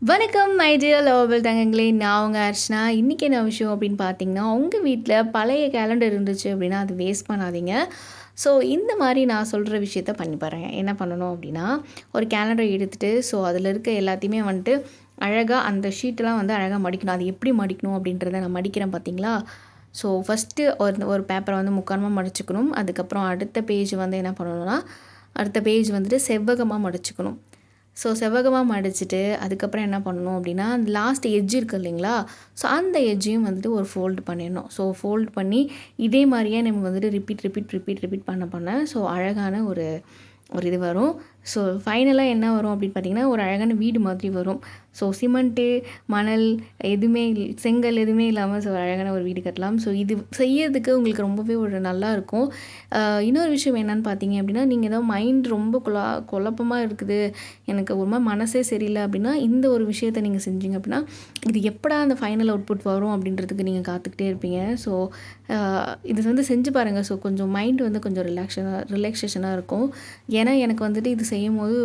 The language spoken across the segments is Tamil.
வணக்கம் மை டியர் லவபிள் தங்கங்களே, நான் உங்கள் அர்ச்சனா. இன்றைக்கி என்ன விஷயம் அப்படின்னு பார்த்தீங்கன்னா, உங்கள் வீட்டில் பழைய கேலண்டர் இருந்துச்சு அப்படின்னா அது வேஸ்ட் பண்ணாதீங்க. ஸோ இந்த மாதிரி நான் சொல்கிற விஷயத்த பண்ணி பாருங்கள். என்ன பண்ணணும் அப்படின்னா, ஒரு கேலண்டரை எடுத்துகிட்டு அதில் இருக்க எல்லாத்தையுமே வந்துட்டு அழகாக அந்த ஷீட்டெலாம் அழகாக மடிக்கணும். அது எப்படி மடிக்கணும் அப்படின்றத நான் மடிக்கிறேன் பார்த்தீங்களா. ஃபஸ்ட்டு ஒரு பேப்பரை முக்காரமாக மடிச்சுக்கணும். அதுக்கப்புறம் அடுத்த பேஜ் என்ன பண்ணணும்னா, அடுத்த பேஜ் செவ்வகமாக மடிச்சுக்கணும். செவ்வகமாக மடிச்சுட்டு அதுக்கப்புறம் என்ன பண்ணணும் அப்படின்னா, அந்த லாஸ்ட் எட்ஜ் இருக்குது இல்லைங்களா, அந்த எட்ஜையும் ஒரு ஃபோல்டு பண்ணிடணும். ஃபோல்டு பண்ணி இதே மாதிரியே நம்ம ரிப்பீட் பண்ண அழகான ஒரு இது வரும். ஃபைனலாக என்ன வரும் அப்படின்னு பார்த்தீங்கன்னா, ஒரு அழகான வீடு மாதிரி வரும். சிமெண்ட்டு, மணல் எதுவுமே செங்கல் எதுவுமே இல்லாமல் அழகான ஒரு வீடு கட்டலாம். இது செய்யறதுக்கு உங்களுக்கு ரொம்பவே ஒரு நல்லாயிருக்கும். இன்னொரு விஷயம் என்னென்னு பார்த்தீங்க அப்படின்னா, நீங்கள் ஏதோ மைண்ட் ரொம்ப குழப்பமாக இருக்குது, எனக்கு ஒரு மாதிரி மனசே சரியில்லை அப்படின்னா, இந்த ஒரு விஷயத்தை நீங்கள் செஞ்சீங்க அப்படின்னா, இது எப்படா அந்த ஃபைனல் அவுட்புட் வரும் அப்படின்றதுக்கு நீங்கள் காத்துக்கிட்டே இருப்பீங்க. இது செஞ்சு பாருங்கள். கொஞ்சம் மைண்ட் கொஞ்சம் ரிலாக்ஸேஷனாக இருக்கும். ஏன்னா எனக்கு இது செய்யும்போது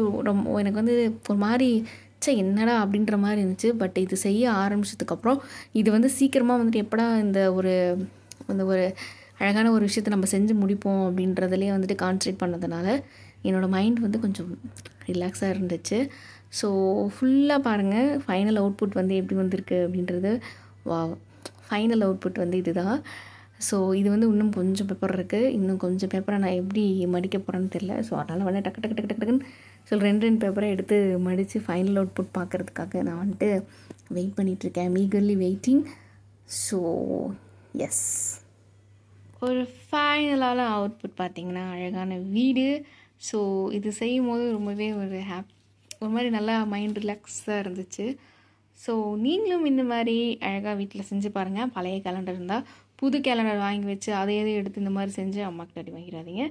எனக்கு ஒரு மாதிரி என்னடா அப்படின்ற மாதிரி இருந்துச்சு. பட் இது செய்ய ஆரம்பிச்சதுக்கப்புறம் இது சீக்கிரமாக எப்படா இந்த ஒரு அழகான ஒரு விஷயத்தை நம்ம செஞ்சு முடிப்போம் அப்படின்றதுலேயே கான்சன்ட்ரேட் பண்ணதுனால என்னோடய மைண்ட் கொஞ்சம் ரிலாக்ஸாக இருந்துச்சு. ஃபுல்லாக பாருங்கள் ஃபைனல் அவுட்புட் எப்படி வந்திருக்கு அப்படின்றது. ஃபைனல் அவுட்புட் இதுதான். இது இன்னும் கொஞ்சம் பேப்பர் இருக்குது. இன்னும் கொஞ்சம் பேப்பரை நான் எப்படி மடிக்க போகிறேன்னு தெரில. அதனால் டக்கு டக்கு டக்கு டக்குன்னு ரெண்டு பேப்பரை எடுத்து மடித்து ஃபைனல் அவுட்புட் பார்க்குறதுக்காக நான் வெயிட் பண்ணிகிட்ருக்கேன். மீகர்லி வெயிட்டிங். எஸ், ஒரு ஃபைனலான அவுட்புட் பார்த்திங்கன்னா அழகான வீடு. இது செய்யும் போது ரொம்பவே ஒரு மாதிரி நல்லா மைண்ட் ரிலாக்ஸாக இருந்துச்சு. நீங்களும் இந்த மாதிரி அழகாக வீட்டில் செஞ்சு பாருங்கள். பழைய கேலண்டர் இருந்தால் புது கேலண்டர் வாங்கி வச்சு அதையே எடுத்து இந்த மாதிரி செஞ்சு அம்மாக்கிட்ட அடி வாங்கிடாதீங்க.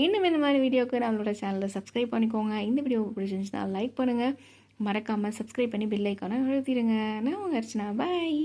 இன்னும் இந்த மாதிரி வீடியோவுக்கு நம்மளோட சேனலை சப்ஸ்கிரைப் பண்ணிக்கோங்க. இந்த வீடியோ பிடிச்சிருந்துச்சுன்னா லைக் பண்ணுங்கள். மறக்காமல் சப்ஸ்கிரைப் பண்ணி பெல் ஐக்கானை அழுத்திடுங்க. நான் உங்கள் அர்ச்சனா. பாய்.